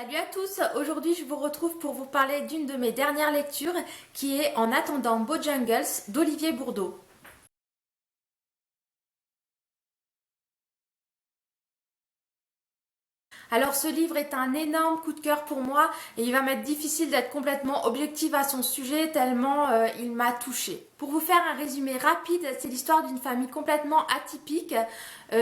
Salut à tous, aujourd'hui je vous retrouve pour vous parler d'une de mes dernières lectures qui est En attendant Bojangles d'Olivier Bourdeau. Alors ce livre est un énorme coup de cœur pour moi et il va m'être difficile d'être complètement objective à son sujet tellement il m'a touchée. Pour vous faire un résumé rapide, c'est l'histoire d'une famille complètement atypique,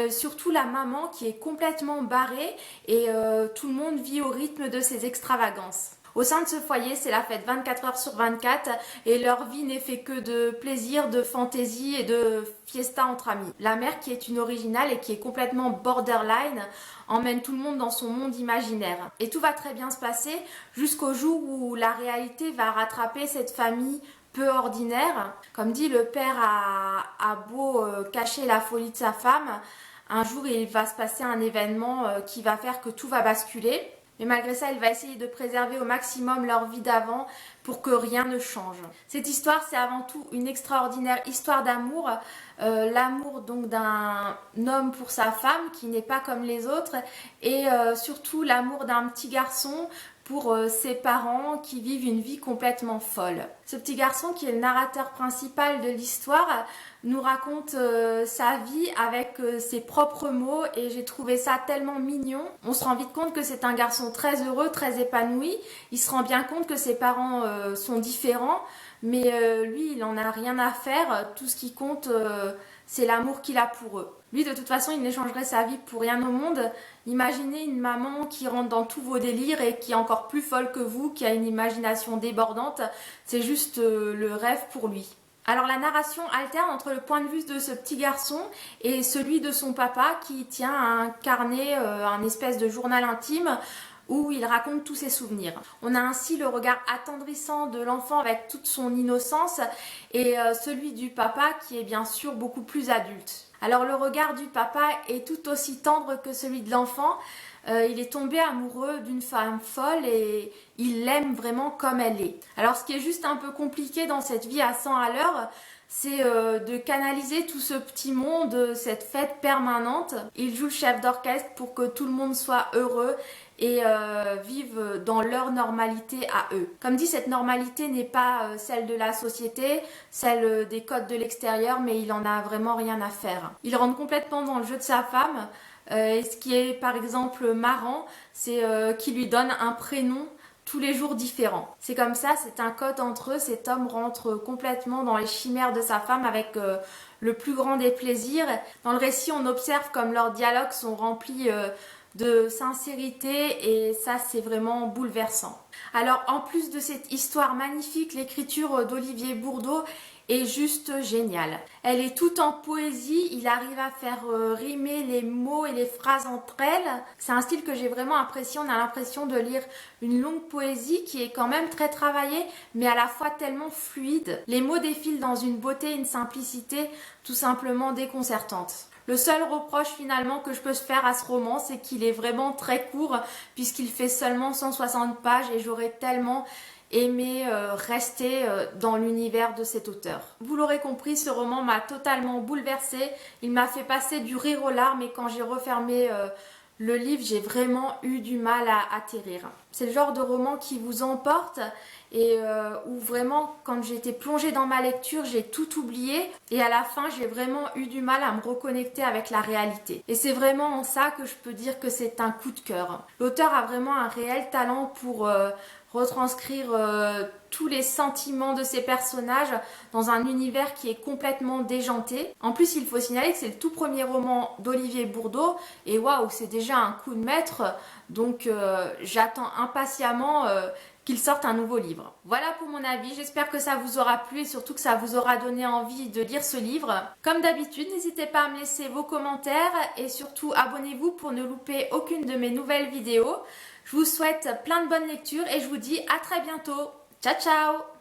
surtout la maman qui est complètement barrée et tout le monde vit au rythme de ses extravagances. Au sein de ce foyer, c'est la fête 24 heures sur 24 et leur vie n'est fait que de plaisir, de fantaisie et de fiesta entre amis. La mère, qui est une originale et qui est complètement borderline, emmène tout le monde dans son monde imaginaire. Et tout va très bien se passer jusqu'au jour où la réalité va rattraper cette famille peu ordinaire. Comme dit, le père a beau cacher la folie de sa femme, un jour il va se passer un événement qui va faire que tout va basculer. Mais malgré ça, il va essayer de préserver au maximum leur vie d'avant pour que rien ne change. Cette histoire, c'est avant tout une extraordinaire histoire d'amour. L'amour donc d'un homme pour sa femme qui n'est pas comme les autres et surtout l'amour d'un petit garçon pour ses parents qui vivent une vie complètement folle. Ce petit garçon qui est le narrateur principal de l'histoire nous raconte sa vie avec ses propres mots et j'ai trouvé ça tellement mignon. On se rend vite compte que c'est un garçon très heureux, très épanoui. Il se rend bien compte que ses parents sont différents, mais lui, il n'en a rien à faire. Tout ce qui compte, c'est l'amour qu'il a pour eux. Lui, de toute façon, il n'échangerait sa vie pour rien au monde. Imaginez une maman qui rentre dans tous vos délires et qui est encore plus folle que vous, qui a une imagination débordante. C'est juste le rêve pour lui. Alors la narration alterne entre le point de vue de ce petit garçon et celui de son papa qui tient un carnet, un espèce de journal intime où il raconte tous ses souvenirs. On a ainsi le regard attendrissant de l'enfant avec toute son innocence et celui du papa qui est bien sûr beaucoup plus adulte. Alors le regard du papa est tout aussi tendre que celui de l'enfant. Il est tombé amoureux d'une femme folle et il l'aime vraiment comme elle est. Alors ce qui est juste un peu compliqué dans cette vie à 100 à l'heure, c'est de canaliser tout ce petit monde, cette fête permanente. Il joue le chef d'orchestre pour que tout le monde soit heureux et vive dans leur normalité à eux. Comme dit, cette normalité n'est pas celle de la société, celle des codes de l'extérieur, mais il en a vraiment rien à faire. Il rentre complètement dans le jeu de sa femme. Et ce qui est par exemple marrant, c'est qu'il lui donne un prénom tous les jours différents. C'est comme ça, c'est un code entre eux. Cet homme rentre complètement dans les chimères de sa femme avec le plus grand des plaisirs. Dans le récit, on observe comme leurs dialogues sont remplis de sincérité et ça, c'est vraiment bouleversant. Alors, en plus de cette histoire magnifique, l'écriture d'Olivier Bourdeau est juste géniale. Elle est toute en poésie, il arrive à faire rimer les mots et les phrases entre elles. C'est un style que j'ai vraiment apprécié, on a l'impression de lire une longue poésie qui est quand même très travaillée, mais à la fois tellement fluide. Les mots défilent dans une beauté et une simplicité tout simplement déconcertantes. Le seul reproche finalement que je peux se faire à ce roman, c'est qu'il est vraiment très court puisqu'il fait seulement 160 pages et j'aurais tellement aimé rester dans l'univers de cet auteur. Vous l'aurez compris, ce roman m'a totalement bouleversée. Il m'a fait passer du rire aux larmes et quand j'ai refermé le livre, j'ai vraiment eu du mal à atterrir. C'est le genre de roman qui vous emporte et où vraiment, quand j'étais plongée dans ma lecture, j'ai tout oublié et à la fin, j'ai vraiment eu du mal à me reconnecter avec la réalité. Et c'est vraiment en ça que je peux dire que c'est un coup de cœur. L'auteur a vraiment un réel talent pour retranscrire tous les sentiments de ses personnages dans un univers qui est complètement déjanté. En plus, il faut signaler que c'est le tout premier roman d'Olivier Bourdeau et waouh, c'est déjà un coup de maître, donc j'attends impatiemment qu'il sorte un nouveau livre. Voilà pour mon avis, j'espère que ça vous aura plu et surtout que ça vous aura donné envie de lire ce livre. Comme d'habitude, n'hésitez pas à me laisser vos commentaires et surtout abonnez-vous pour ne louper aucune de mes nouvelles vidéos. Je vous souhaite plein de bonnes lectures et je vous dis à très bientôt. Ciao ciao!